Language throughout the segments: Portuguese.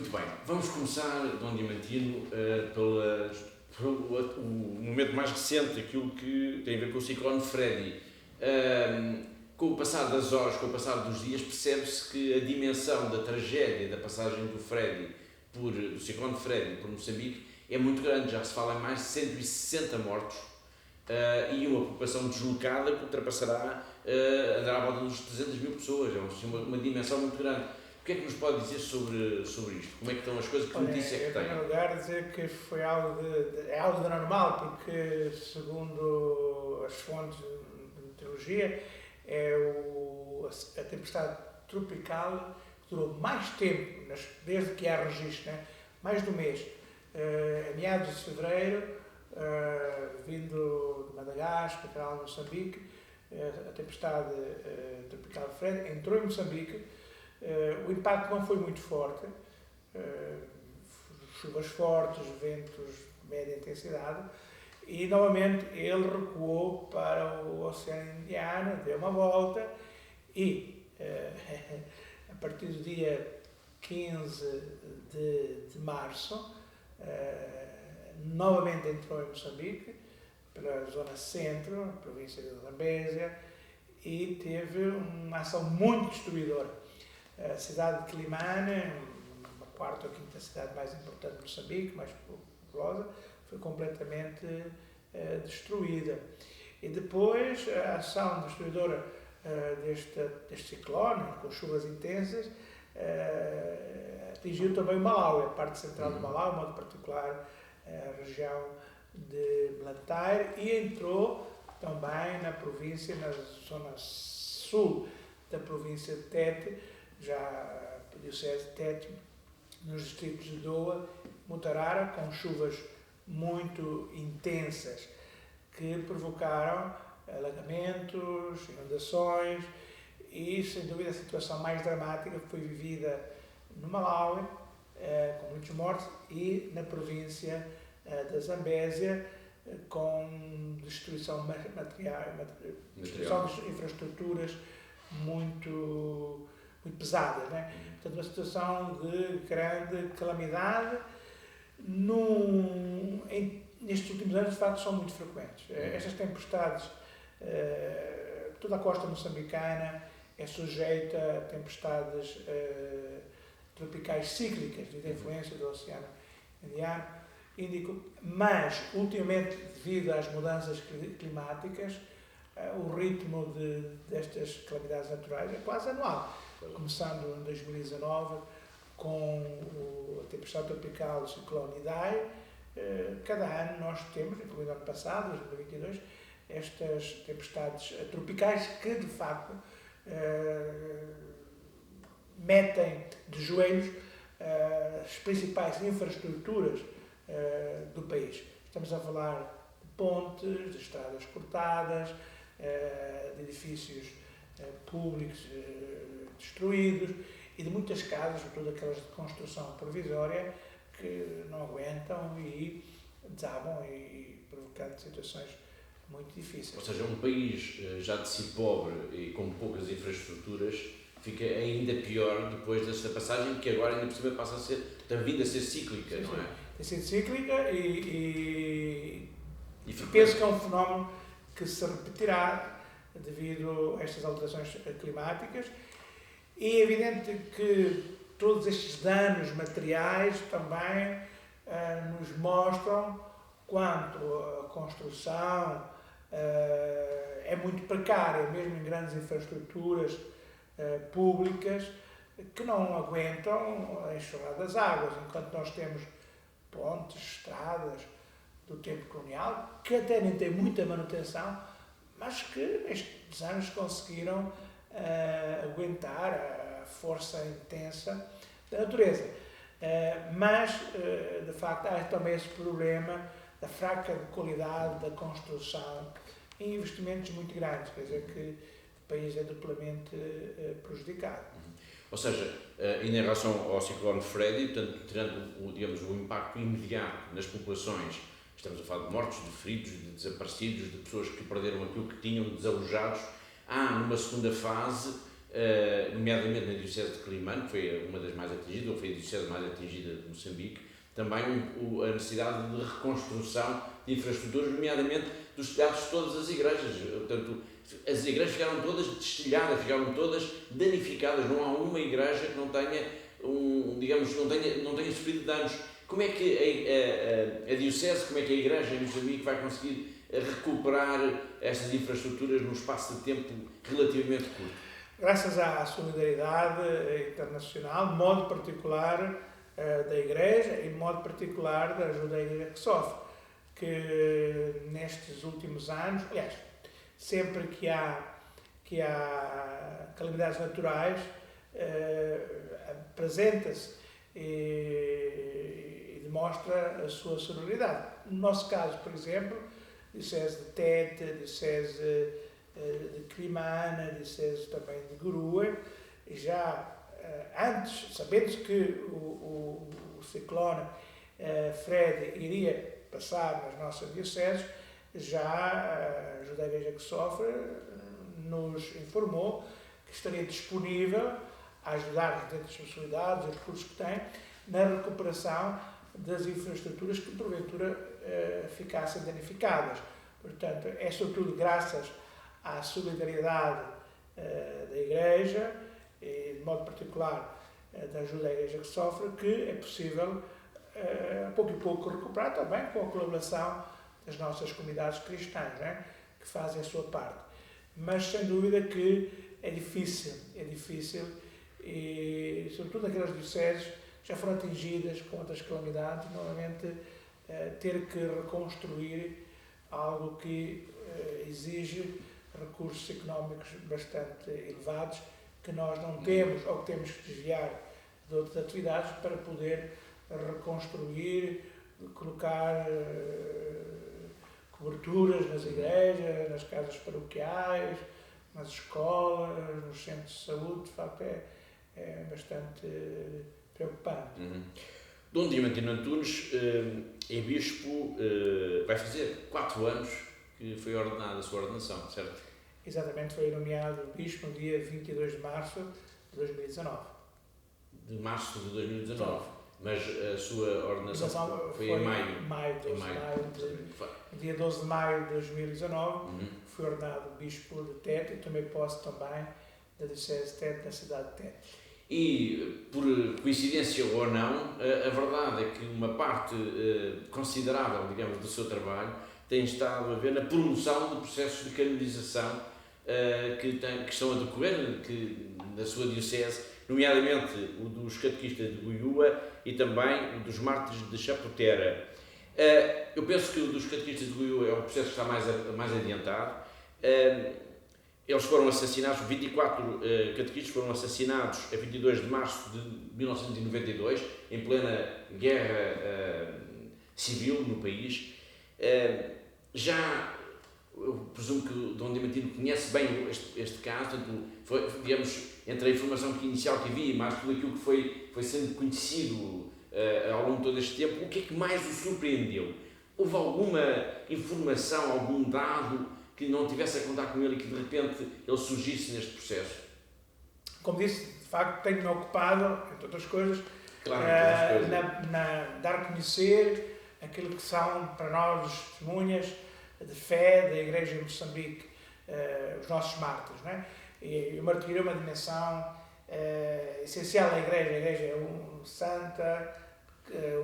Muito bem, vamos começar, Dom Diamantino, pelo momento mais recente, aquilo que tem a ver com o ciclone Freddy. Com o passar das horas, com o passar dos dias, percebe-se que a dimensão da tragédia da passagem do ciclone Freddy por Moçambique é muito grande. Já se fala em mais de 160 mortos e uma população deslocada que ultrapassará, andará à volta dos 300 mil pessoas. É uma dimensão muito grande. O que é que nos pode dizer sobre isto? Como é que estão as coisas? Que notícia é que tem? Em primeiro lugar, dizer que foi algo de normal, porque, segundo as fontes de meteorologia, é a tempestade tropical que durou mais tempo, desde que há registro, né? Mais de um mês. A meados de fevereiro, vindo de Madagascar, para Moçambique, a tempestade tropical Fred entrou em Moçambique. O impacto não foi muito forte, chuvas fortes, ventos de média intensidade, e novamente ele recuou para o Oceano Indiano, deu uma volta e a partir do dia 15 de março novamente entrou em Moçambique, pela zona centro, província de Zambésia, e teve uma ação muito destruidora. A cidade de Quilimane, a quarta ou quinta cidade mais importante de Moçambique, mais populosa, foi completamente destruída. E depois a ação destruidora deste ciclone, com chuvas intensas, atingiu também o Malawi, a parte central do Malawi, de modo particular a região de Blantyre, e entrou também na província, na zona sul da província de Tete, já diocese de Tete, nos distritos de Doa, Mutarara, com chuvas muito intensas que provocaram alagamentos, inundações, e sem dúvida a situação mais dramática foi vivida no Malawi, com muitos mortos, e na província da Zambésia, com destruição material, destruição de infraestruturas muito pesadas, né? Portanto, uma situação de grande calamidade. Nestes últimos anos, de facto, são muito frequentes. Estas tempestades, toda a costa moçambicana é sujeita a tempestades tropicais cíclicas, devido à influência do Oceano Índico, mas, ultimamente, devido às mudanças climáticas, o ritmo destas calamidades naturais é quase anual. Começando em 2019 com a tempestade tropical do ciclone Idai, cada ano nós temos, incluindo o ano passado, 2022, estas tempestades tropicais que, de facto, metem de joelhos as principais infraestruturas do país. Estamos a falar de pontes, de estradas cortadas, de edifícios públicos destruídos e de muitas casas, sobretudo aquelas de construção provisória, que não aguentam e desabam, e provocando situações muito difíceis. Ou seja, um país já de si pobre e com poucas infraestruturas fica ainda pior depois desta passagem, que agora ainda por cima passa a ser, tem vindo a ser cíclica, sim, não é? Tem sido cíclica e penso que é um fenómeno que se repetirá devido a estas alterações climáticas, e é evidente que todos estes danos materiais também nos mostram quanto a construção é muito precária, mesmo em grandes infraestruturas públicas, que não aguentam a enxurrada das águas, enquanto nós temos pontes, estradas do tempo colonial, que até nem têm muita manutenção, mas que nestes anos conseguiram aguentar a força intensa da natureza. Mas, de facto, há também esse problema da fraca qualidade da construção e investimentos muito grandes, quer dizer que o país é duplamente prejudicado. Ou seja, em relação ao ciclone Freddy, portanto, tirando o impacto imediato nas populações, estamos a falar de mortos, de feridos, de desaparecidos, de pessoas que perderam aquilo que tinham, desalojados, há numa segunda fase nomeadamente na Diocese de Quelimane, que foi uma das mais atingidas, ou foi a Diocese mais atingida de Moçambique, também a necessidade de reconstrução de infraestruturas, nomeadamente dos telhados de todas as igrejas. Portanto, as igrejas ficaram todas destilhadas, ficaram todas danificadas, não há uma igreja que não tenha, não tenha sofrido danos. Como é que a Diocese, como é que a Igreja em Moçambique vai conseguir recuperar estas infraestruturas num espaço de tempo relativamente curto? Graças à solidariedade internacional, de modo particular da Igreja e de modo particular da ajuda à Igreja que sofre, que nestes últimos anos, aliás, sempre que há calamidades naturais, apresenta-se e demonstra a sua solidariedade. No nosso caso, por exemplo, Diocese de Tete, Diocese de Quelimane, Diocese também de Gurue, já antes, sabendo-se que o ciclone Freddy iria passar nas nossas dioceses, já a ajuda à Igreja que sofre nos informou que estaria disponível a ajudar dentro das possibilidades e recursos que tem na recuperação das infraestruturas que porventura ficassem danificadas. Portanto, é sobretudo graças à solidariedade da Igreja e, de modo particular, da ajuda à Igreja que sofre, que é possível, pouco e pouco, recuperar também com a colaboração das nossas comunidades cristãs, né, que fazem a sua parte. Mas, sem dúvida que é difícil e, sobretudo, aquelas dioceses que já foram atingidas com outras calamidades, novamente ter que reconstruir algo que exige recursos económicos bastante elevados, que nós não temos ou que temos que desviar de outras atividades para poder reconstruir, colocar coberturas nas igrejas, nas casas paroquiais, nas escolas, nos centros de saúde. De facto, é bastante preocupante. Dom Diamantino Antunes é bispo, vai fazer 4 anos que foi ordenada a sua ordenação, certo? Exatamente, foi nomeado bispo no dia 22 de março de 2019. De março de 2019, mas a sua ordenação foi em maio. Dia 12 de maio de 2019, fui ordenado bispo de Tete e tomei posse também da Diocese de Tete, da cidade de Tete. E, por coincidência ou não, a verdade é que uma parte considerável, digamos, do seu trabalho tem estado a ver na promoção de processos de canonização que estão a decorrer na sua diocese, nomeadamente o dos catequistas de Goiúa e também o dos mártires de Chapotera. Eu penso que o dos catequistas de Goiúa é um processo que está mais adiantado. Eles foram assassinados, 24 catequistas foram assassinados a 22 de março de 1992, em plena guerra civil no país. Eu presumo que o Dom Diamantino conhece bem este caso, portanto, foi, digamos, entre a informação inicial que havia, mas tudo aquilo que foi sendo conhecido ao longo de todo este tempo, o que é que mais o surpreendeu? Houve alguma informação, algum dado que não tivesse a contar com ele e que de repente ele surgisse neste processo? Como disse, de facto tenho-me ocupado, entre outras coisas, dar a conhecer aquilo que são para nós os testemunhas de fé da Igreja em Moçambique, os nossos mártires, né? E o martírio é uma dimensão essencial da Igreja. A Igreja é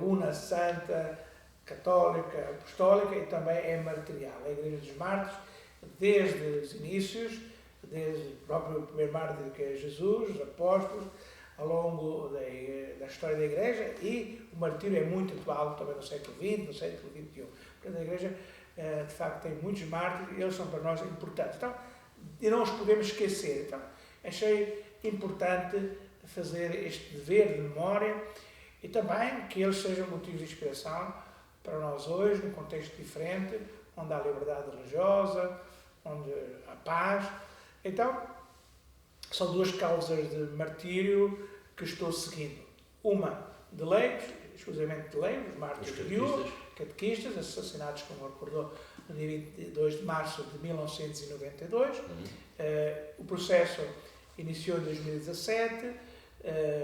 una, santa, católica, apostólica e também é martirial. A Igreja dos Mártires, desde os inícios, desde o próprio primeiro mártir, que é Jesus, os apóstolos, ao longo da história da Igreja, e o martírio é muito atual também no século XX, no século XXI. Portanto, a Igreja, de facto, tem muitos mártires e eles são para nós importantes. Então, e não os podemos esquecer. Então, achei importante fazer este dever de memória e também que eles sejam motivos de inspiração para nós hoje, num contexto diferente, onde há liberdade religiosa, onde há paz. Então, são duas causas de martírio que estou seguindo. Uma de leigos, exclusivamente de leigos, os mártires de Goiúa, catequistas, assassinados, como recordou, no dia 22 de março de 1992. O processo iniciou em 2017,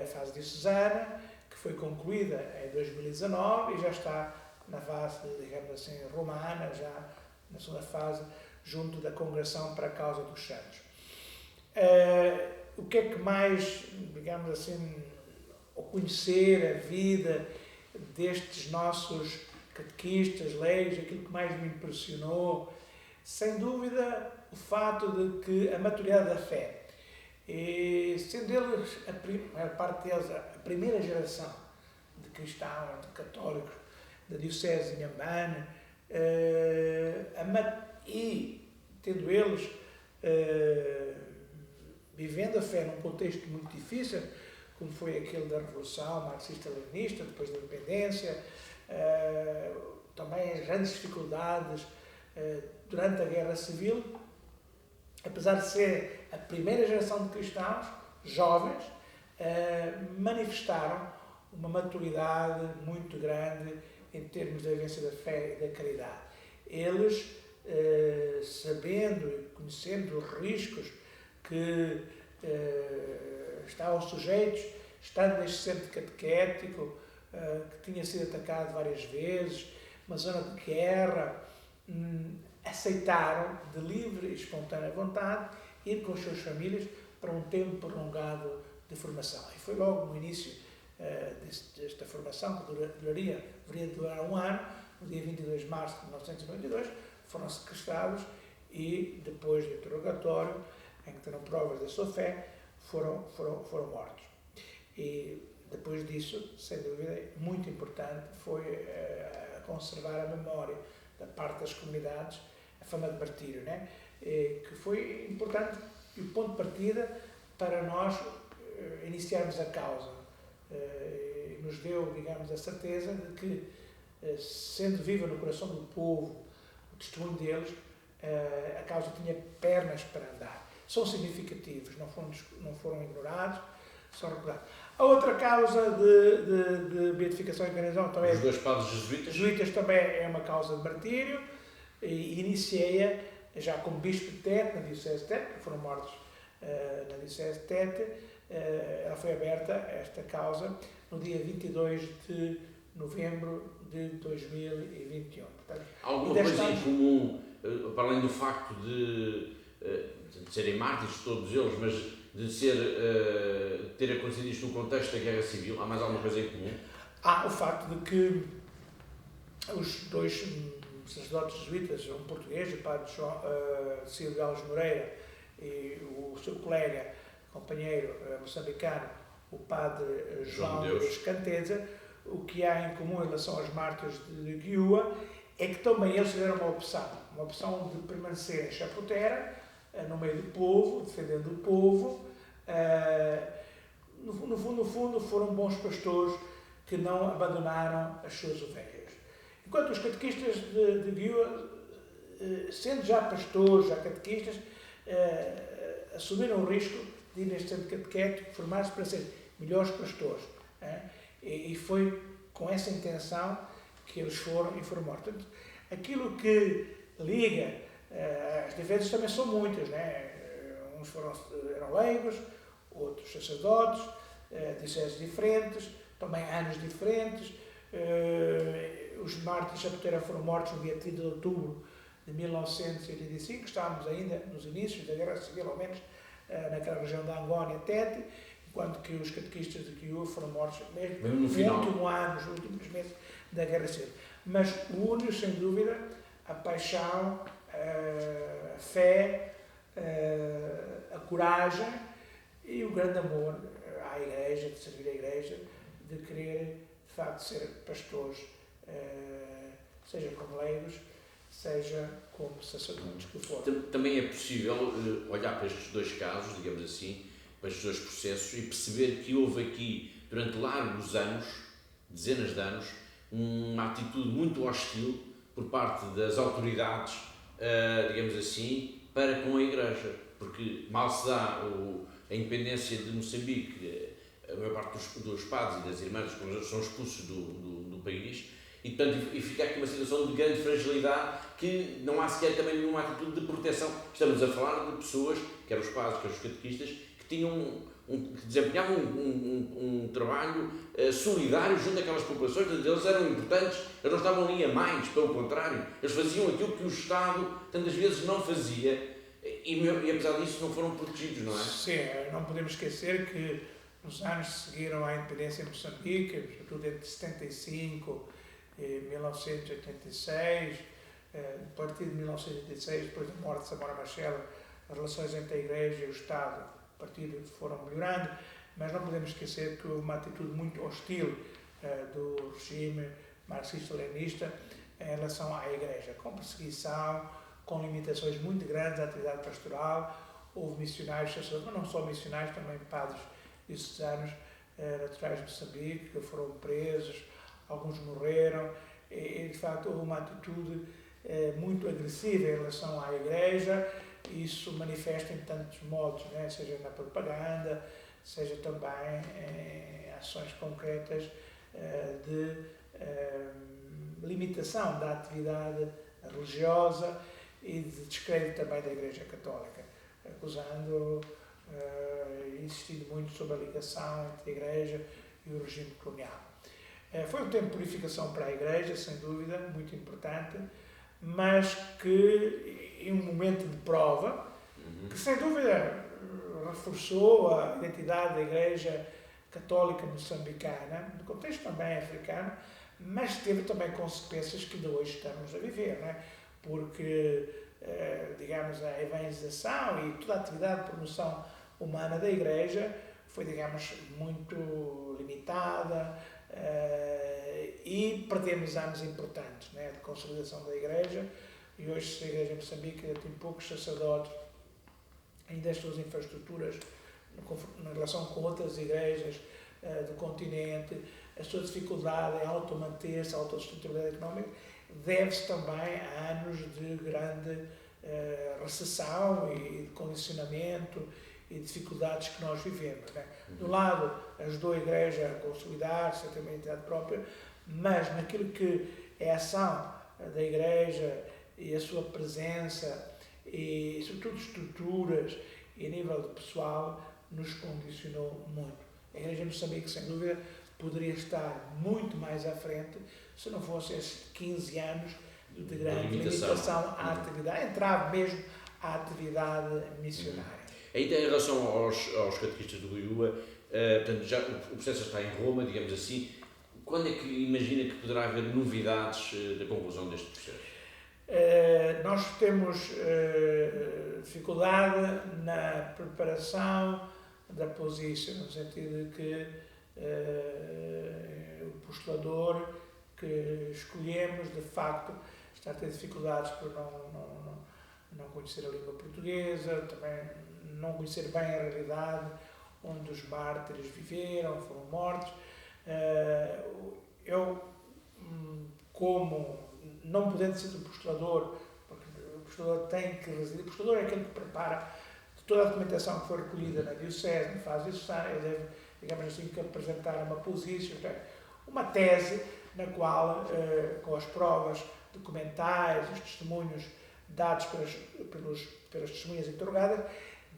a fase diocesana, que foi concluída em 2019 e já está na fase, digamos assim, romana, já na segunda fase, junto da Congregação para a Causa dos Santos. O que é que mais, digamos assim, ao conhecer a vida destes nossos catequistas, leigos, aquilo que mais me impressionou, sem dúvida, o fato de que a maturidade da fé, e sendo eles, a maior parte deles, a primeira geração de cristãos, de católicos, da Diocese de Inhambane, e tendo eles vivendo a fé num contexto muito difícil, como foi aquele da Revolução marxista-leninista, depois da independência, também as grandes dificuldades durante a Guerra Civil, apesar de ser a primeira geração de cristãos, jovens, manifestaram uma maturidade muito grande em termos da vivência da fé e da caridade. Eles, sabendo e conhecendo os riscos que estavam sujeitos, estando neste centro catequético, que tinha sido atacado várias vezes, uma zona de guerra, aceitaram de livre e espontânea vontade ir com as suas famílias para um tempo prolongado de formação. E foi logo no início desta formação, que deveria durar um ano, no dia 22 de março de 1992, foram sequestrados e, depois do interrogatório, em que terão provas da sua fé, foram mortos. E depois disso, sem dúvida, muito importante foi conservar a memória da parte das comunidades, a fama de martírio, né? Que foi importante e o ponto de partida para nós iniciarmos a causa. E nos deu, digamos, a certeza de que, sendo viva no coração do povo, o testemunho deles, a causa tinha pernas para andar. São significativos, não foram ignorados, são recordados. A outra causa de beatificação e canonização também... Os dois padres jesuítas também é uma causa de martírio, e iniciei-a já como bispo de Tete, na Diocese de Tete, que foram mortos na Diocese de Tete. Ela foi aberta, esta causa, no dia 22 de novembro de 2021. Portanto, há alguma coisa em comum, para além do facto de serem mártires todos eles, mas de ter acontecido isto no contexto da Guerra Civil? Há mais alguma coisa em comum? Há o facto de que os dois sacerdotes jesuítas, um português, o padre Cílio Alves Moreira, e o seu colega, companheiro moçambicano, o padre João Deus Canteza, o que há em comum em relação aos mártires de Guiúa é que também eles tiveram uma opção de permanecer em Chapotera, no meio do povo, defendendo o povo. No fundo, foram bons pastores que não abandonaram as suas ovelhas. Enquanto os catequistas de Guiúa, sendo já pastores, já catequistas, assumiram o risco de ir neste centro catequético, formar-se para ser melhores pastores. E foi com essa intenção que eles foram e foram mortos. Portanto, aquilo que liga, as diferenças também são muitas, né? Uns eram leigos, outros sacerdotes, dioceses diferentes, também anos diferentes. Os mártires de Chapotera foram mortos no dia 30 de outubro de 1985, estávamos ainda nos inícios da Guerra Civil, ao menos naquela região da Angónia, Tete, enquanto que os catequistas de Guiúa foram mortos mesmo no último ano, nos últimos meses da Guerra Civil. Mas une-os, sem dúvida, a paixão, a fé, a coragem e o grande amor à Igreja, de servir a Igreja, de querer, de facto, ser pastores, seja como leigos, seja como sacerdotes que forem. Também é possível olhar para estes dois casos, digamos assim, para estes dois processos e perceber que houve aqui, durante largos anos, dezenas de anos, uma atitude muito hostil por parte das autoridades, digamos assim, para com a Igreja, porque mal se dá a independência de Moçambique, a maior parte dos padres e das irmãs são expulsos do país, e portanto fica aqui uma situação de grande fragilidade que não há sequer também nenhuma atitude de proteção. Estamos a falar de pessoas, quer os padres, quer os catequistas, que que que desempenhavam um trabalho solidário junto àquelas populações. Eles eram importantes, eles não estavam ali a mais, pelo contrário, eles faziam aquilo que o Estado tantas vezes não fazia e apesar disso não foram protegidos, não é? Sim, não podemos esquecer que nos anos que seguiram à independência em Moçambique, sobretudo entre 75 e 1986, a partir de 1986, depois da morte de Samora Machel, as relações entre a Igreja e o Estado, a partir foram melhorando, mas não podemos esquecer que houve uma atitude muito hostil do regime marxista-leninista em relação à Igreja, com perseguição, com limitações muito grandes à atividade pastoral. Houve missionários, mas não só missionários, também padres diocesanos naturais de Moçambique que foram presos, alguns morreram, e de facto houve uma atitude muito agressiva em relação à Igreja. Isso manifesta em tantos modos, né? Seja na propaganda, seja também em ações concretas de limitação da atividade religiosa e de descrédito também da Igreja Católica, acusando e insistindo muito sobre a ligação entre a Igreja e o regime colonial. Foi um tempo de purificação para a Igreja, sem dúvida, muito importante, mas que em um momento de prova, que sem dúvida reforçou a identidade da Igreja Católica moçambicana, no contexto também africano, mas teve também consequências que ainda hoje estamos a viver, não é? Porque, digamos, a evangelização e toda a atividade de promoção humana da Igreja foi, digamos, muito limitada, e perdemos anos importantes, né, de consolidação da Igreja, e hoje a Igreja em Moçambique tem poucos sacerdotes, ainda as suas infraestruturas na relação com outras igrejas do continente, a sua dificuldade em automanter-se, a autossustentabilidade económica, deve-se também a anos de grande recessão e de condicionamento e dificuldades que nós vivemos, né? De um lado, ajudou a Igreja a consolidar-se, a ter uma identidade própria, mas naquilo que é a ação da Igreja e a sua presença e, sobretudo, estruturas e a nível de pessoal, nos condicionou muito. A Igreja de Moçambique, sem dúvida, poderia estar muito mais à frente se não fosse esses 15 anos de grande limitação à atividade, entrave mesmo à atividade missionária. Ainda em relação aos catequistas do Goiúa, portanto, já o processo está em Roma, digamos assim. Quando é que imagina que poderá haver novidades da conclusão deste processo? Nós temos dificuldade na preparação da posição, no sentido de que o postulador que escolhemos, de facto, está a ter dificuldades por não conhecer a língua portuguesa, também não conhecer bem a realidade onde os mártires viveram, foram mortos. Eu, como não podendo ser o postulador, porque o postulador tem que residir, o postulador é aquele que prepara toda a documentação que foi recolhida na Diocese, na fase diocesana, ele deve, digamos assim, que apresentar uma posição, uma tese na qual, com as provas documentais, os testemunhos dados pelas testemunhas interrogadas,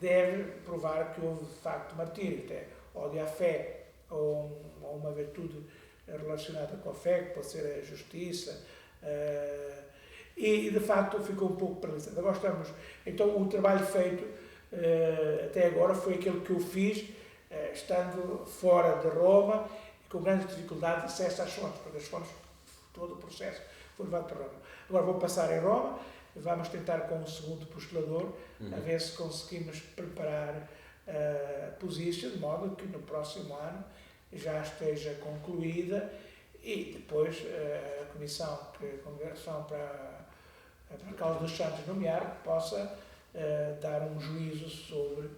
deve provar que houve de facto martírio, ódio à fé ou uma virtude relacionada com a fé, que pode ser a justiça, e de facto ficou um pouco paralisado. Agora estamos, então o trabalho feito até agora foi aquele que eu fiz estando fora de Roma e com grandes dificuldades de acesso às fontes, porque as fontes, todo o processo foi levado para Roma. Agora vou passar em Roma, vamos tentar com um segundo postulador, a ver se conseguimos preparar a posição, de modo que no próximo ano já esteja concluída e depois a comissão, que é a Congregação para a Causa dos Santos nomear, possa dar um juízo sobre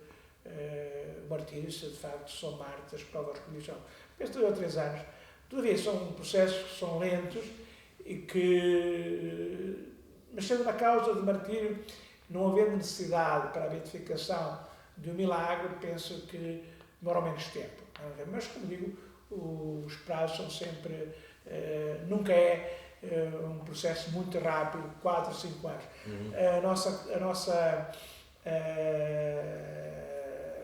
o martírio, se de facto são mártires, as provas de religião. Estes 2 ou 3 anos, todavia são processos que são lentos e que, mas sendo na causa de martírio, não havendo necessidade para a beatificação de um milagre, penso que demora menos tempo. Mas, como digo, os prazos são sempre, nunca é um processo muito rápido, 4 ou 5 anos.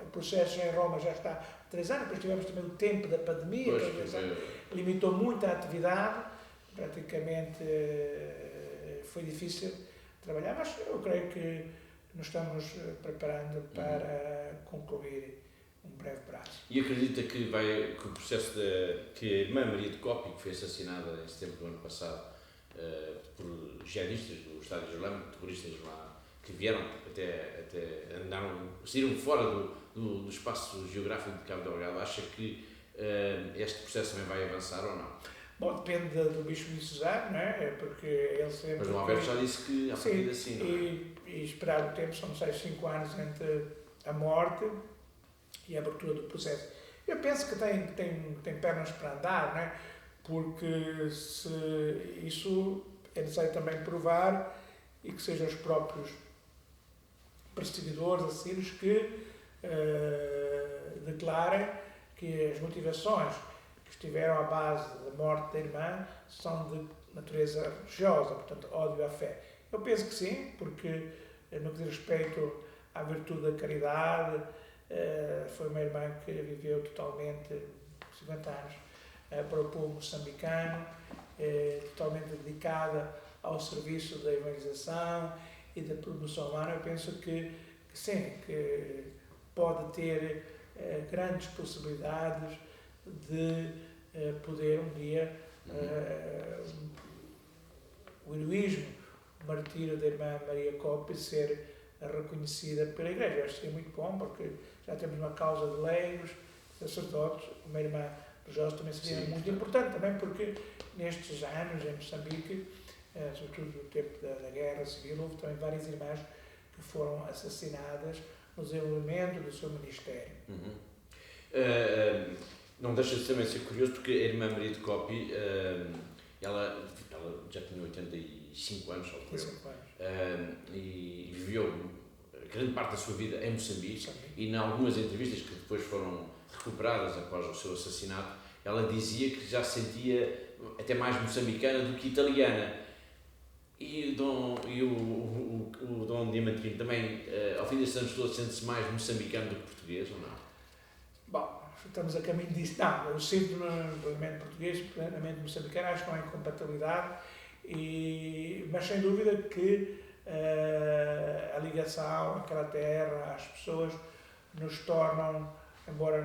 O processo em Roma já está há 3 anos, depois tivemos também o tempo da pandemia, que limitou muito a atividade, praticamente foi difícil trabalhar, mas eu creio que nos estamos preparando para concluir um breve prazo. E acredita que o processo que a irmã Maria de Coppi, que foi assassinada em setembro do ano passado por jihadistas do Estado Islâmico, terroristas lá, que vieram saíram fora do espaço geográfico de Cabo Delgado, acha que este processo também vai avançar ou não? Bom, depende do bispo diocesano, não é? Porque ele sempre... Mas o Alberto já disse que a partir assim, não é? E esperar o tempo, são 5 anos entre a morte e a abertura do processo. Eu penso que tem pernas para andar, não é? Porque isso é necessário também provar e que sejam os próprios perseguidores, assassinos, que declarem que as motivações que estiveram à base da morte da irmã são de natureza religiosa, portanto, ódio à fé. Eu penso que sim, porque no que diz respeito à virtude da caridade, foi uma irmã que viveu totalmente 50 anos para o povo moçambicano, totalmente dedicada ao serviço da evangelização e da promoção humana. Eu penso que sim, que pode ter grandes possibilidades de poder um dia o heroísmo, o martírio da irmã Maria Coppi ser reconhecida pela Igreja. Eu acho que seria muito bom, porque já temos uma causa de leigos, sacerdotes, uma irmã religiosa também seria muito importante, também porque nestes anos em Moçambique, sobretudo no tempo da Guerra Civil, houve também várias irmãs que foram assassinadas no desenvolvimento do seu ministério. Não deixa de também ser curioso, porque a irmã Maria de Coppi, ela já tinha 85 anos, e viveu grande parte da sua vida em Moçambique, e em algumas entrevistas que depois foram recuperadas após o seu assassinato, ela dizia que já se sentia até mais moçambicana do que italiana. E o Dom Diamantino também, ao fim destes anos todos, sente-se mais moçambicano do que português, ou não? Bom, estamos a caminho disso. Não, eu sinto-me plenamente português, plenamente moçambicano, acho que não há incompatibilidade, mas sem dúvida que a ligação àquela terra, às pessoas, nos tornam, embora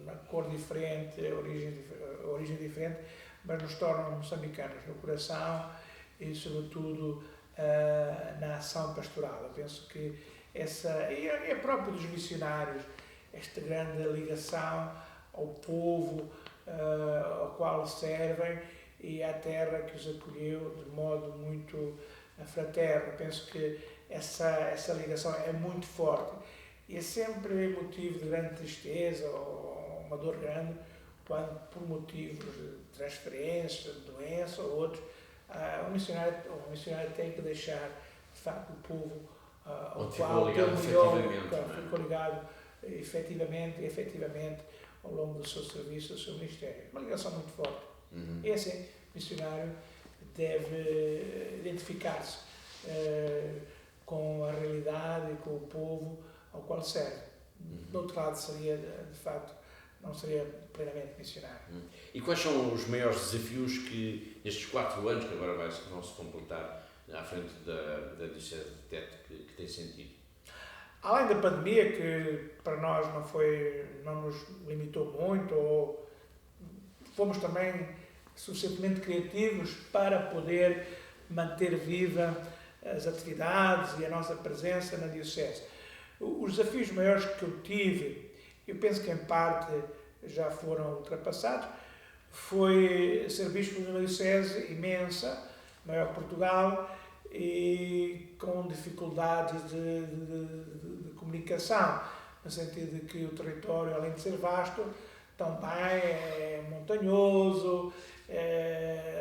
na cor diferente, a origem diferente, mas nos tornam moçambicanos no coração e, sobretudo, na ação pastoral. Eu penso que essa é próprio dos missionários, esta grande ligação ao povo ao qual servem e à terra que os acolheu de modo muito fraterno. Penso que essa ligação é muito forte e é sempre motivo de grande tristeza ou uma dor grande quando, por motivos de transferência, de doença ou outros, o missionário tem que deixar, de facto, o povo ao qual ficou ligado efetivamente ao longo do seu serviço, do seu ministério. Uma ligação muito forte. E assim, o missionário deve identificar-se com a realidade e com o povo ao qual serve. Do outro lado, seria, de facto, não seria plenamente missionário. E quais são os maiores desafios que estes 4 anos, que agora vão se completar à frente da Diocese de Tete, que tem sentido? Além da pandemia, que para nós não nos limitou muito, ou fomos também suficientemente criativos para poder manter viva as atividades e a nossa presença na Diocese. Os desafios maiores que eu tive, eu penso que em parte já foram ultrapassados, foi ser bispo de uma Diocese imensa, maior que Portugal, e com dificuldades de comunicação, no sentido de que o território, além de ser vasto, também é montanhoso,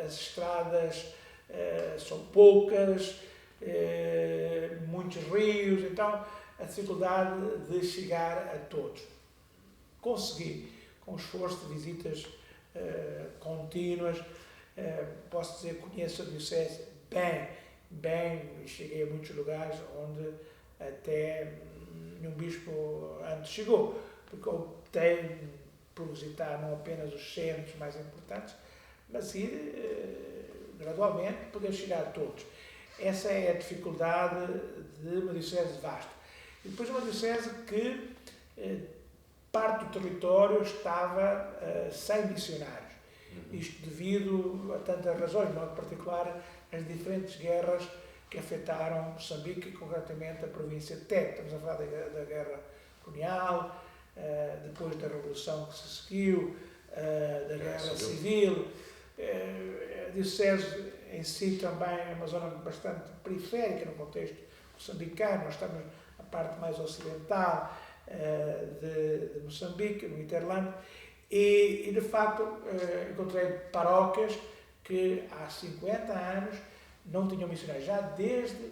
as estradas são poucas, muitos rios, então a dificuldade de chegar a todos. Consegui, com o esforço de visitas contínuas, posso dizer que conheço a Diocese bem, cheguei a muitos lugares onde até nenhum bispo antes chegou, porque optei por visitar não apenas os centros mais importantes, mas ir gradualmente poder chegar a todos. Essa é a dificuldade de uma diocese vasta. E depois uma diocese que parte do território estava sem missionários. Isto devido a tantas razões, de modo particular as diferentes guerras que afetaram Moçambique e concretamente a província de Tete. Estamos a falar da guerra colonial, depois da revolução que se seguiu, da guerra civil. A diocese em si também é uma zona bastante periférica no contexto moçambicano. Nós estamos na parte mais ocidental de Moçambique, no hinterland, e de facto encontrei paróquias que há 50 anos não tinham missionários, já desde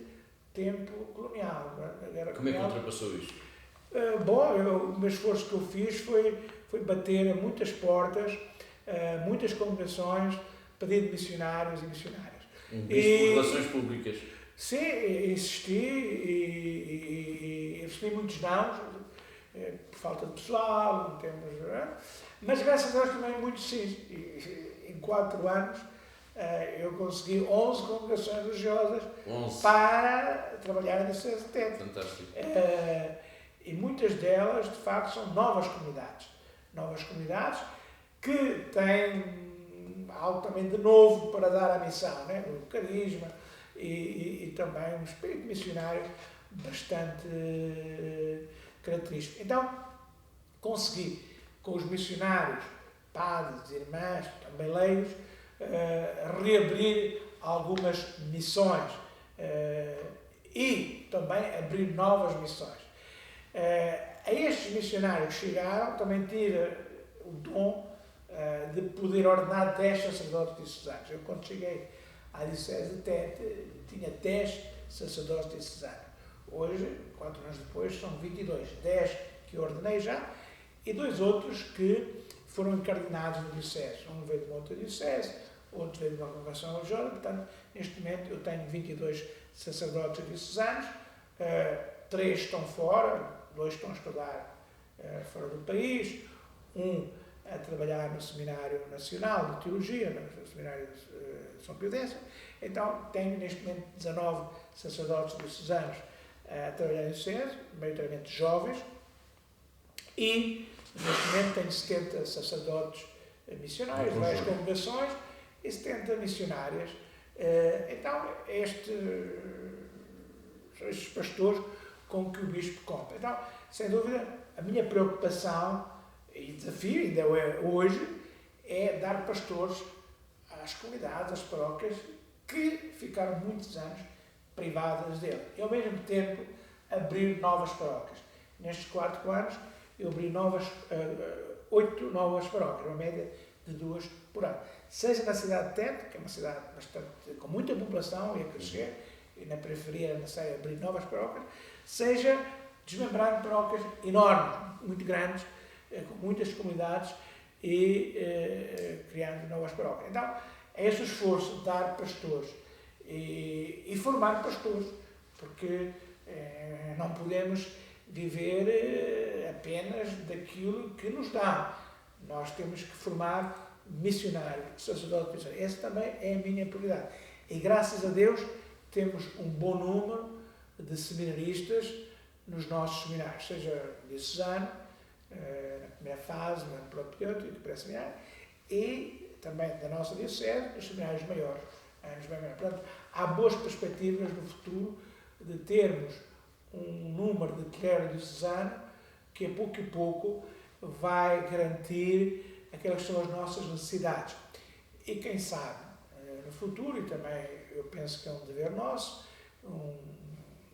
tempo colonial. Como é que ultrapassou isto? O meu esforço que eu fiz foi bater a muitas portas, muitas congregações, pedindo missionários e missionárias. Bispo de Relações Públicas. Sim, insisti e recebi muitos não, por falta de pessoal, mas graças a Deus também muitos sim. Em 4 anos eu consegui 11 congregações religiosas 11. Para trabalhar na diocese de Tete. Fantástico. E muitas delas, de facto, são novas comunidades que têm algo também de novo para dar à missão, né? O carisma e também um espírito missionário bastante característico. Então, consegui, com os missionários, padres, irmãs, também leigos, reabrir algumas missões e também abrir novas missões. A estes missionários que chegaram, também tive o dom de poder ordenar 10 sacerdotes diocesanos. Eu, quando cheguei à diocese de Tete, tinha 10 sacerdotes diocesanos. Hoje, 4 anos depois, são 22. 10 que eu ordenei já e 2 outros que foram encardinados na diocese. Um veio de uma outra diocese, outro veio de uma congregação religiosa. Portanto, neste momento eu tenho 22 sacerdotes diocesanos, 3 estão fora, 2 estão a estudar fora do país, um a trabalhar no Seminário Nacional de Teologia, no Seminário de São Pio. Então, tenho neste momento 19 sacerdotes diocesanos a trabalhar em diocese, maioritariamente jovens, e neste momento tenho 70 sacerdotes missionários, várias congregações, e 70 missionárias. Então, são estes pastores com que o bispo conta. Então, sem dúvida, a minha preocupação e desafio, ainda é hoje, é dar pastores às comunidades, às paróquias, que ficaram muitos anos privadas dele. E, ao mesmo tempo, abrir novas paróquias. Nestes 4 anos, eu abri 8 novas paróquias, uma média de 2 por ano. Seja na cidade de Tete, que é uma cidade com muita população e a crescer, e na periferia necessário abrir novas paróquias, seja desmembrando paróquias enormes, muito grandes, com muitas comunidades e criando novas paróquias. Então, é esse o esforço de dar pastores e formar pastores, porque não podemos viver apenas daquilo que nos dá. Nós temos que formar missionários, sacerdotes. Essa também é a minha prioridade. E graças a Deus temos um bom número de seminaristas nos nossos seminários, seja diocesano, na primeira fase, no ano propedêutico, pré-seminário, e também da nossa diocese, nos seminários maiores, anos bem maiores. Portanto, há boas perspectivas no futuro de termos um número de clero diocesano que, a pouco vai garantir aquelas que são as nossas necessidades. E quem sabe, no futuro, e também eu penso que é um dever nosso,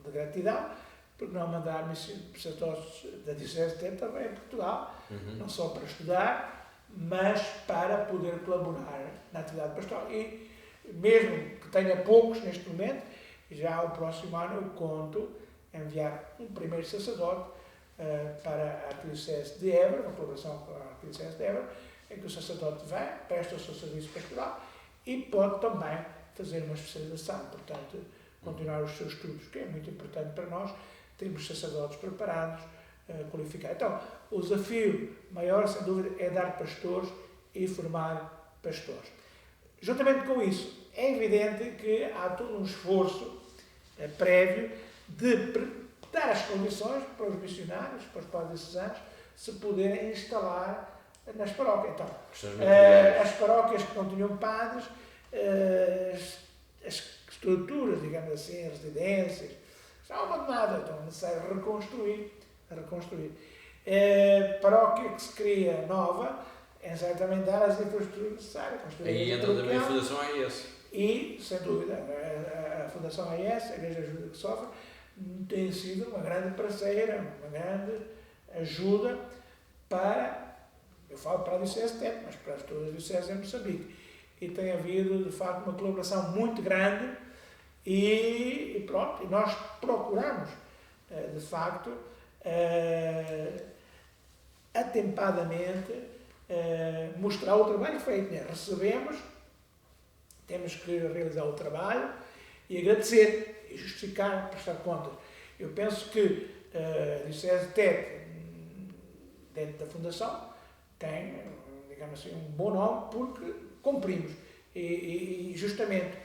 de gratidão, porque não mandar sacerdotes da Diocese de Tete também em Portugal, não só para estudar, mas para poder colaborar na atividade pastoral. E mesmo que tenha poucos neste momento, já o próximo ano eu conto enviar um primeiro sacerdote para a Arquidiocese de Évora, uma colaboração com a Arquidiocese de Évora, em que o sacerdote vai, presta o seu serviço pastoral e pode também fazer uma especialização, portanto, continuar os seus estudos, que é muito importante para nós, temos sacerdotes preparados, qualificados. Então, o desafio maior, sem dúvida, é dar pastores e formar pastores. Juntamente com isso, é evidente que há todo um esforço prévio de dar as condições para os missionários, para os padres diocesanos, se poderem instalar nas paróquias. Então, as paróquias que não tinham padres, as estruturas, digamos assim, as residências, estão abandonadas, então é necessário reconstruir. Paróquia que se cria nova, é necessário também dar as infraestruturas necessárias. Aí entra também a Fundação AES. E, sem dúvida, a Fundação AES, a Igreja Ajuda que Sofre, tem sido uma grande parceira, uma grande ajuda para, eu falo para a Diocese de Tete, mas para todas as dioceses em Moçambique. E tem havido, de facto, uma colaboração muito grande e pronto, e nós procuramos, de facto, atempadamente, mostrar o trabalho feito. Recebemos, temos que realizar o trabalho e agradecer e justificar, prestar contas. Eu penso que a Diocese de Tete, dentro da Fundação, tem, digamos assim, um bom nome porque cumprimos e justamente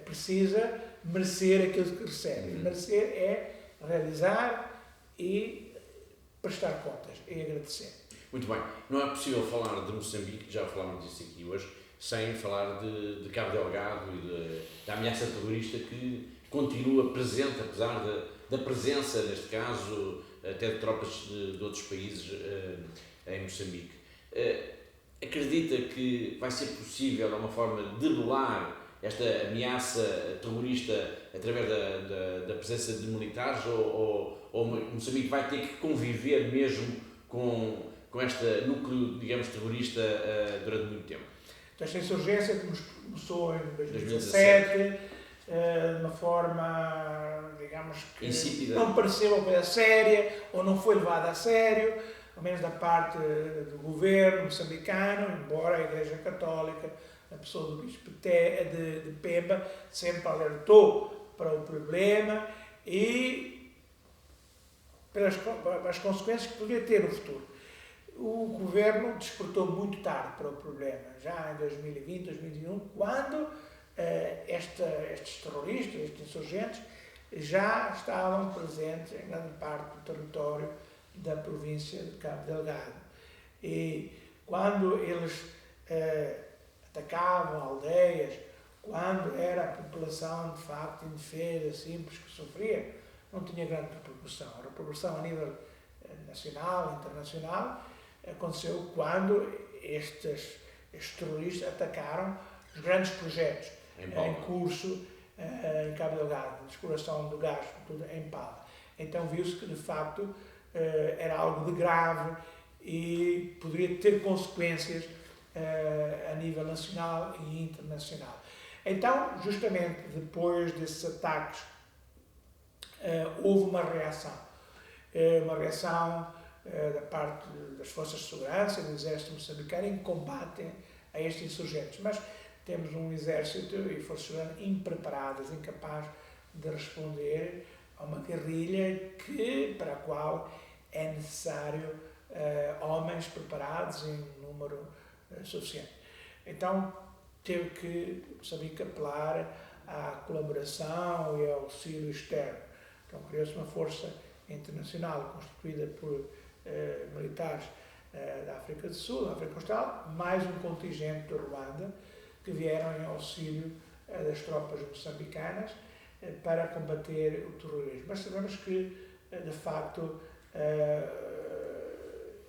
precisa merecer aquilo que recebe. Merecer é realizar e prestar contas e agradecer. Muito bem. Não é possível falar de Moçambique, já falámos disso aqui hoje, sem falar de Cabo Delgado e da ameaça terrorista que continua presente, apesar da presença, neste caso, até de tropas de outros países em Moçambique. Acredita que vai ser possível, de uma forma, debelar esta ameaça terrorista através da presença de militares ou Moçambique vai ter que conviver mesmo com este núcleo, digamos, terrorista durante muito tempo? Então, esta insurgência começou em 2017, de uma forma, digamos, que insípida. Não pareceu uma coisa séria ou não foi levada a sério, ao menos da parte do governo moçambicano, embora a Igreja Católica, a pessoa do Bispo de Pemba, sempre alertou para o problema e pelas consequências que poderia ter no futuro. O governo despertou muito tarde para o problema, já em 2020, 2021, quando estes terroristas, estes insurgentes, já estavam presentes em grande parte do território da província de Cabo Delgado. E quando eles atacavam aldeias, quando era a população de facto indefesa, simples, que sofria, não tinha grande repercussão. A repercussão a nível nacional, internacional, aconteceu quando estes terroristas atacaram os grandes projetos em curso em Cabo Delgado, de exploração do gás, tudo em Pala. Então viu-se que de facto era algo de grave e poderia ter consequências a nível nacional e internacional. Então, justamente depois desses ataques, houve uma reação da parte das forças de segurança e do exército moçambicano em combate a estes insurgentes. Mas temos um exército e forças de segurança impreparadas, incapazes de responder a uma guerrilha para a qual é necessário homens preparados em número suficiente. Então, teve que Moçambique apelar à colaboração e ao auxílio externo. Então, criou-se uma força internacional constituída por militares da África do Sul, da África Austral, mais um contingente de Ruanda, que vieram em auxílio das tropas moçambicanas para combater o terrorismo. Mas sabemos que, de facto,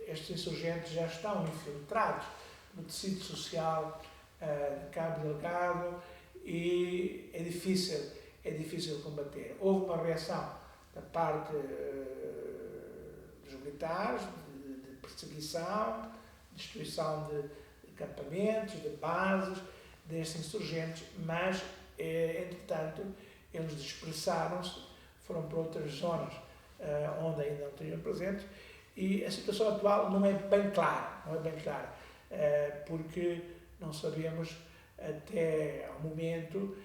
estes insurgentes já estão infiltrados no tecido social de Cabo Delgado e é difícil combater. Houve uma reação da parte dos militares, de perseguição, destruição de acampamentos, de bases destes insurgentes, mas, entretanto, eles dispersaram-se, foram para outras zonas onde ainda não estariam presentes e a situação atual não é bem clara, porque não sabemos até ao momento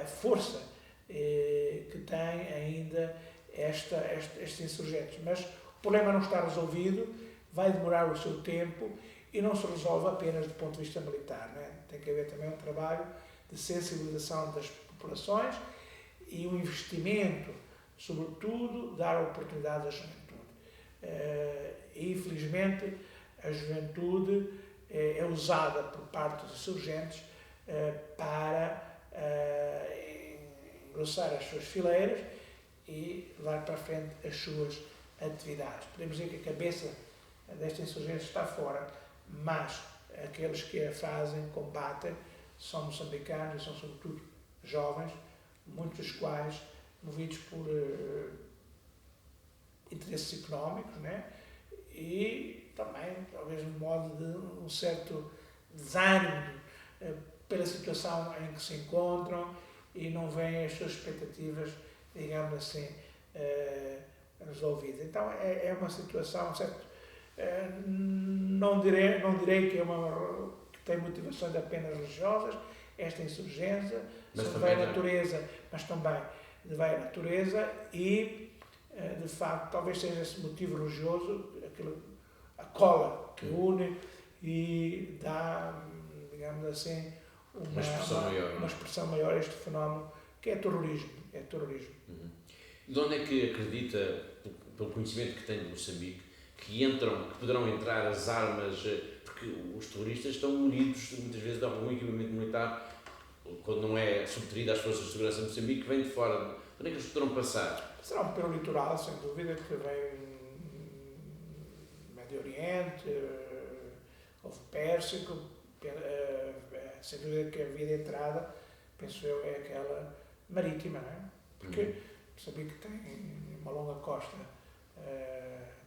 a força que tem ainda estes insurgentes. Mas o problema não está resolvido, vai demorar o seu tempo e não se resolve apenas do ponto de vista militar, né? Tem que haver também um trabalho de sensibilização das populações e um investimento, sobretudo, dar oportunidade à juventude. E, infelizmente, a juventude é usada por parte dos insurgentes para engrossar as suas fileiras e levar para a frente as suas atividades. Podemos dizer que a cabeça desta insurgência está fora, mas aqueles que a fazem, combatem, são moçambicanos e são sobretudo jovens, muitos dos quais movidos por interesses económicos, né? E também, talvez, um modo de um certo desânimo pela situação em que se encontram e não veem as suas expectativas, digamos assim, resolvidas. Então é uma situação, certo? Não direi que que tem motivações apenas religiosas, esta insurgência, vai à natureza, mas também vai à natureza e, de facto, talvez seja esse motivo religioso, a cola que une e dá, digamos assim, uma expressão maior a este fenómeno que é terrorismo. De onde é que acredita, pelo conhecimento que tem de Moçambique, que poderão entrar as armas, porque os terroristas estão munidos, muitas vezes, de algum equipamento militar, quando não é subtraído às forças de segurança de Moçambique, que vem de fora. Onde é que eles poderão passar? Serão pelo litoral, sem dúvida, que vem Médio Oriente, Golfo Pérsico, sem dúvida que a via de entrada, penso eu, é aquela marítima, não é? Porque Moçambique tem uma longa costa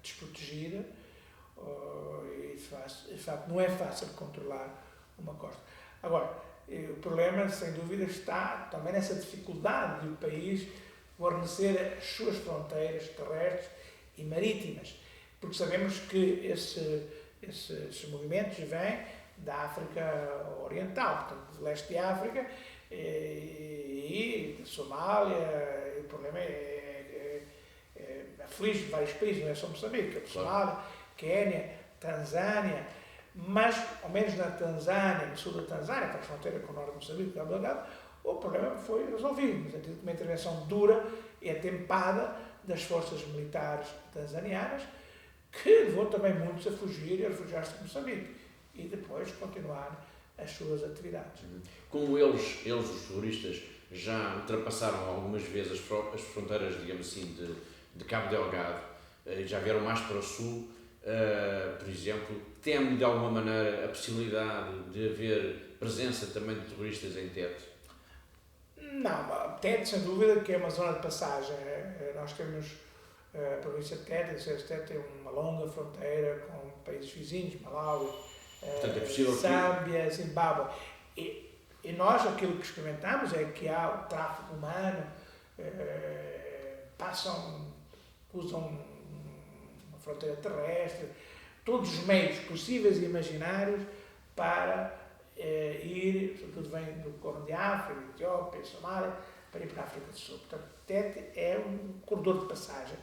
desprotegida e, de facto, não é fácil controlar uma costa. Agora, o problema, sem dúvida, está também nessa dificuldade do país guarnecer as suas fronteiras terrestres e marítimas, porque sabemos que esses movimentos vêm da África Oriental, portanto, do leste de África e da Somália. O problema aflige vários países, não é só Moçambique, Somália, Quénia, Tanzânia, mas, ao menos na Tanzânia, no sul da Tanzânia, para a fronteira com o norte de Moçambique, Cabo Delgado, o problema foi resolvido, no sentido de uma intervenção dura e atempada das forças militares tanzanianas, que levou também muitos a fugir e a refugiar-se em Moçambique e depois continuar as suas atividades. Como eles, os terroristas, já ultrapassaram algumas vezes as fronteiras, digamos assim, de Cabo Delgado, já vieram mais para o sul, por exemplo, teme de alguma maneira a possibilidade de haver presença também de terroristas em Tete? Não, Tete, sem dúvida, que é uma zona de passagem. Nós temos a província de Tete, tem uma longa fronteira com países vizinhos, Malawi, portanto, é possível Zâmbia, Zimbábue. E nós, aquilo que experimentamos é que há o tráfico humano, usam uma fronteira terrestre, todos os meios possíveis e imaginários para ir, sobretudo vem do Corno de África, Etiópia, Somália, para ir para a África do Sul. Portanto, Tete é um corredor de passagem.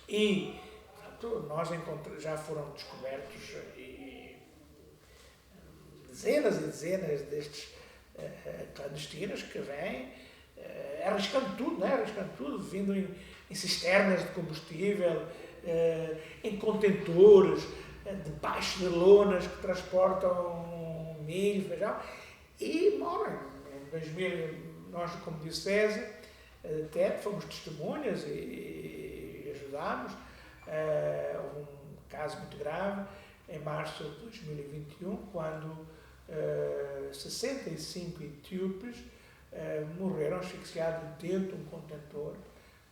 E, portanto, já foram descobertos dezenas e dezenas destes clandestinos que vêm arriscando tudo, vindo em cisternas de combustível, em contentores, debaixo de lonas que transportam milho, feijão, e morrem. Em 2000, nós, como disse César, até fomos testemunhas e ajudámos. Houve um caso muito grave, em março de 2021, quando 65 etíopes morreram asfixiados dentro de um contentor,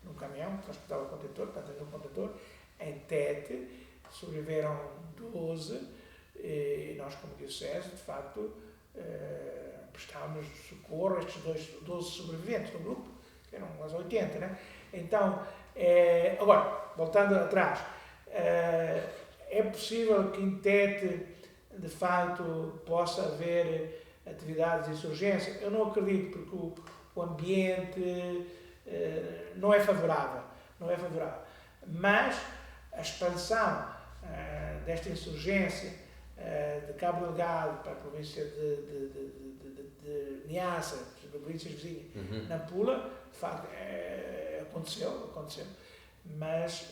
num caminhão que transportava o contentor, portanto, um contentor, em Tete. Sobreviveram 12 e nós, como disse César, de facto, prestávamos socorro a estes 12 sobreviventes do grupo, que eram quase 80, né? Então, agora, voltando atrás, é possível que em Tete, de facto, possa haver atividades de insurgência? Eu não acredito, porque o ambiente não é favorável. não é favorável. Mas a expansão desta insurgência de Cabo Delgado para a província de Niassa, para províncias vizinhas, Nampula, de facto, aconteceu. Mas,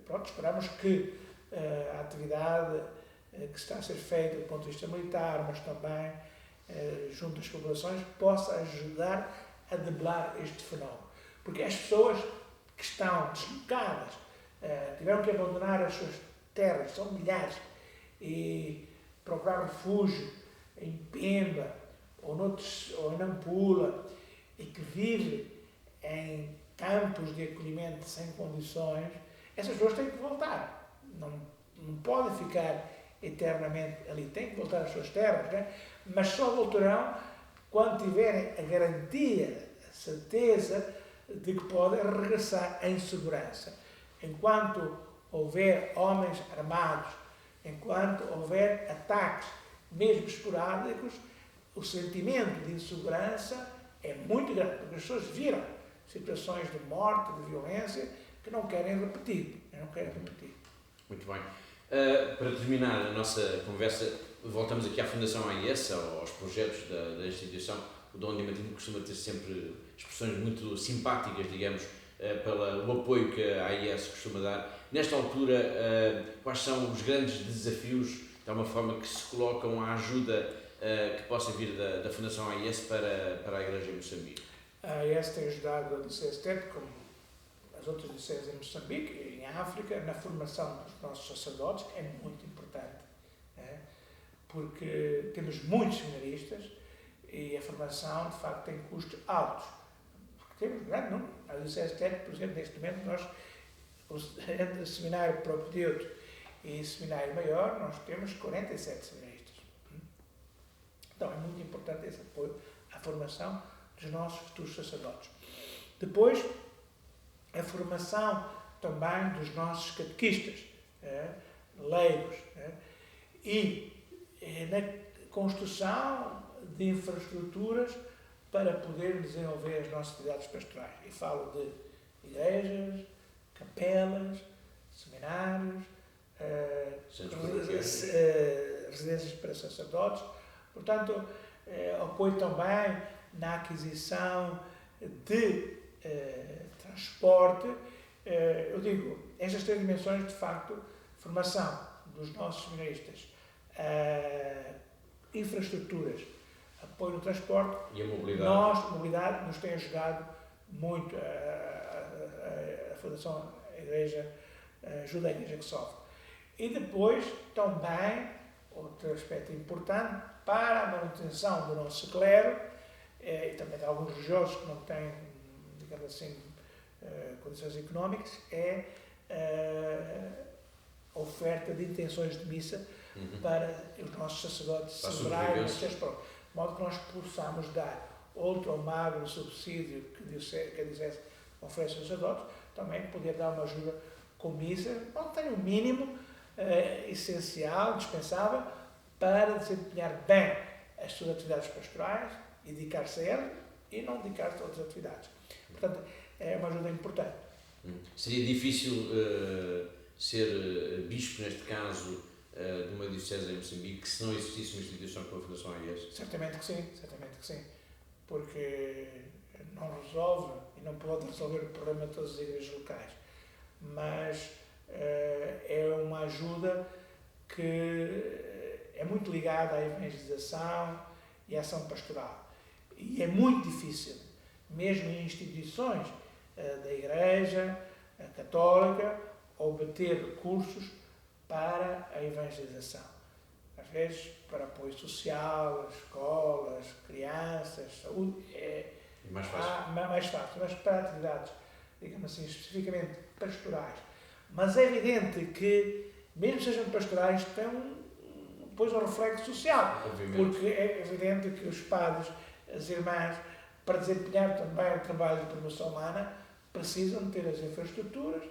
pronto, esperamos que a atividade que está a ser feita do ponto de vista militar, mas também junto às populações, possa ajudar a debelar este fenómeno. Porque as pessoas que estão deslocadas, tiveram que abandonar as suas terras, são milhares, e procurar refúgio em Pemba ou em Nampula, e que vivem em campos de acolhimento sem condições, essas pessoas têm que voltar. Não podem ficar eternamente ali, têm que voltar às suas terras, né? Mas só voltarão quando tiverem a garantia, a certeza de que podem regressar em segurança. Enquanto houver homens armados, enquanto houver ataques, mesmo esporádicos, o sentimento de insegurança é muito grande, porque as pessoas viram situações de morte, de violência, que não querem repetir. Muito bem. Para terminar a nossa conversa, voltamos aqui à Fundação AIS, aos projetos da instituição. O Dom Diamantino costuma ter sempre expressões muito simpáticas, digamos, pelo apoio que a AIS costuma dar. Nesta altura, quais são os grandes desafios, de alguma forma, que se colocam à ajuda que possa vir da Fundação AIS para a Igreja em Moçambique? A AIS tem ajudado a Diocese Tete, como as outras dioceses em Moçambique e em África, na formação dos nossos sacerdotes, que é muito importante, porque temos muitos seminaristas e a formação, de facto, tem custos altos. Porque temos um grande número. A Diocese Tete, por exemplo, neste momento, nós, entre seminário propedêutico e seminário maior, nós temos 47 seminaristas. Então, é muito importante esse apoio à formação dos nossos futuros sacerdotes. Depois, a formação também dos nossos catequistas, leigos, e na construção de infraestruturas para poder desenvolver as nossas atividades pastorais. E falo de igrejas, capelas, seminários, residências para sacerdotes. Portanto, apoio também na aquisição de transporte. Eu digo, estas três dimensões, de facto, formação dos nossos seminaristas, infraestruturas, apoio no transporte e a mobilidade. Mobilidade nos tem ajudado muito a Fundação Igreja, ajuda a Igreja que sofre. E depois também, outro aspecto importante, para a manutenção do nosso clero, e também de alguns religiosos que não têm, digamos assim, condições económicas, é a oferta de intenções de missa para os nossos sacerdotes celebrarem os seus próprios, de modo que nós possamos dar outro magro subsídio que a Diocese oferece aos sacerdotes, também poder dar uma ajuda com missa, onde tem o mínimo essencial, dispensável, para desempenhar bem as suas atividades pastorais e dedicar-se a elas e não dedicar-se a outras atividades. Portanto, é uma ajuda importante. Seria difícil ser bispo, neste caso, de uma diocese em Moçambique, se não existisse uma instituição como a Fundação AIS? Certamente que sim. Porque não resolve e não pode resolver o problema de todas as igrejas locais. Mas é uma ajuda que é muito ligada à evangelização e à ação pastoral. E é muito difícil, mesmo em instituições da Igreja Católica, obter recursos para a evangelização. Às vezes, para apoio social, escolas, crianças, saúde, é mais fácil. Mas para atividades, digamos assim, especificamente pastorais. Mas é evidente que, mesmo sejam pastorais, tem depois um reflexo social. Obviamente. Porque é evidente que os padres, as irmãs, para desempenhar também o trabalho de promoção humana, precisam ter as infraestruturas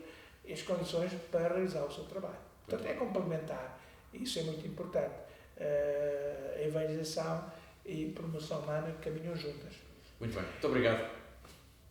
e as condições para realizar o seu trabalho. Portanto, é complementar. Isso é muito importante. A evangelização e promoção humana caminham juntas. Muito bem. Muito obrigado.